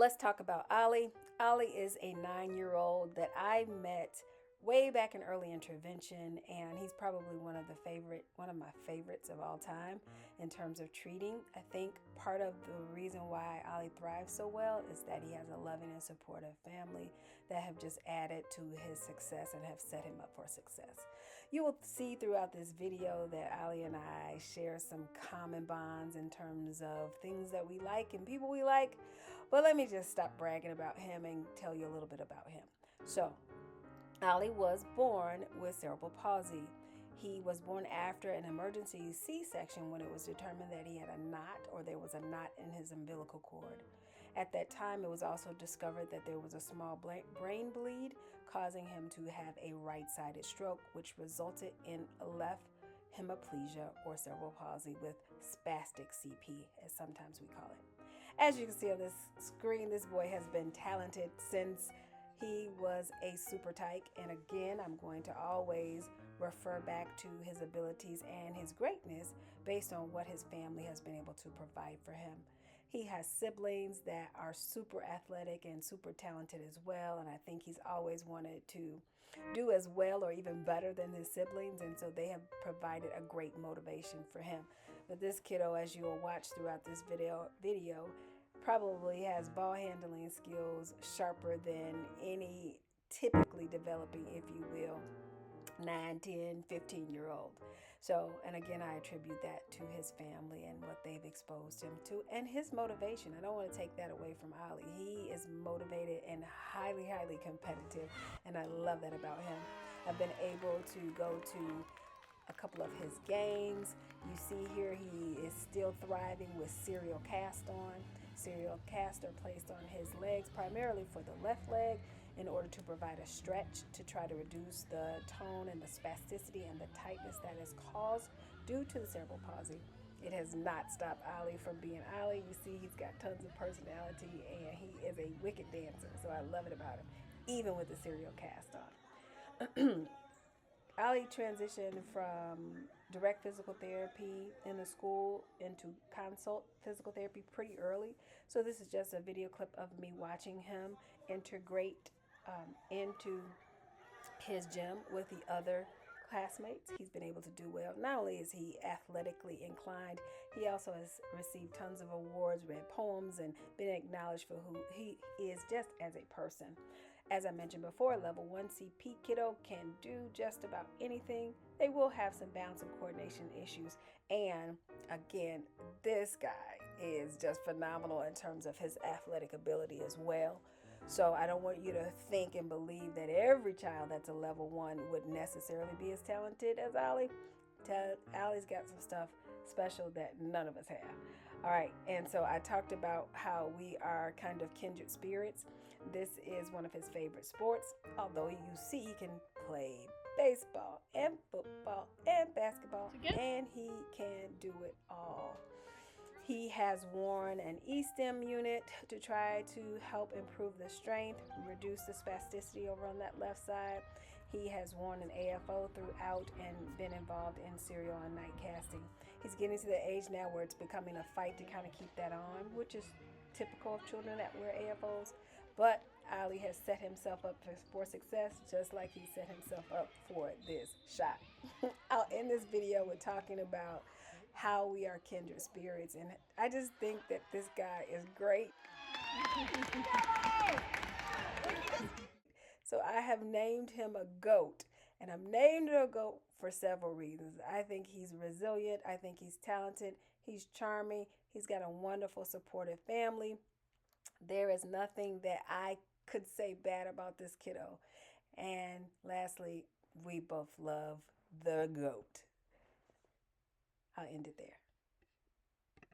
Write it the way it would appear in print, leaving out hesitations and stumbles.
let's talk about Ali. Ali is a 9-year-old that I met way back in early intervention, and he's probably one of my favorites of all time in terms of treating. I think part of the reason why Ali thrives so well is that he has a loving and supportive family that have just added to his success and have set him up for success. You will see throughout this video that Ali and I share some common bonds in terms of things that we like and people we like. But let me just stop bragging about him and tell you a little bit about him. So, Ali was born with cerebral palsy. He was born after an emergency C-section when it was determined that he had a knot, or there was a knot in his umbilical cord. At that time, it was also discovered that there was a small brain bleed, causing him to have a right-sided stroke, which resulted in a left hemiplegia or cerebral palsy with spastic CP, as sometimes we call it. As you can see on this screen, this boy has been talented since he was a super tyke, and again, I'm going to always refer back to his abilities and his greatness based on what his family has been able to provide for him. He has siblings that are super athletic and super talented as well, and I think he's always wanted to do as well or even better than his siblings, and so they have provided a great motivation for him. But this kiddo, as you will watch throughout this video, probably has ball handling skills sharper than any typically developing, if you will, 9, 10, 15-year-old. So, and again, I attribute that to his family and what they've exposed him to and his motivation. I don't want to take that away from Ali. He is motivated and highly, highly competitive, and I love that about him. I've been able to go to a couple of his games. You see here he is still thriving with serial cast on. Serial cast are placed on his legs, primarily for the left leg, in order to provide a stretch to try to reduce the tone and the spasticity and the tightness that is caused due to the cerebral palsy. It has not stopped Ali from being Ali. You see he's got tons of personality and he is a wicked dancer, so I love it about him, even with the serial cast on. Ali transitioned from direct physical therapy in the school into consult physical therapy pretty early. So this is just a video clip of me watching him integrate into his gym with the other classmates. He's been able to do well. Not only is he athletically inclined, he also has received tons of awards, read poems, and been acknowledged for who he is just as a person. As I mentioned before, level 1 CP kiddo can do just about anything. They will have some balance and coordination issues. And again, this guy is just phenomenal in terms of his athletic ability as well. So I don't want you to think and believe that every child that's a level 1 would necessarily be as talented as Ali. Ali's got some stuff special that none of us have. All right, and so I talked about how we are kind of kindred spirits. This is one of his favorite sports, although you see he can play baseball and football and basketball, and he can do it all. He has worn an E-stem unit to try to help improve the strength, reduce the spasticity over on that left side. He has worn an AFO throughout and been involved in serial and night casting. He's getting to the age now where it's becoming a fight to kind of keep that on, which is typical of children that wear AFOs. But Ali has set himself up for success, just like he set himself up for this shot. I'll end this video with talking about how we are kindred spirits, and I just think that this guy is great. So I have named him a GOAT, and I'm named him a GOAT for several reasons. I think he's resilient. I think he's talented. He's charming. He's got a wonderful, supportive family. There is nothing that I could say bad about this kiddo. And lastly, we both love the GOAT. I'll end it there.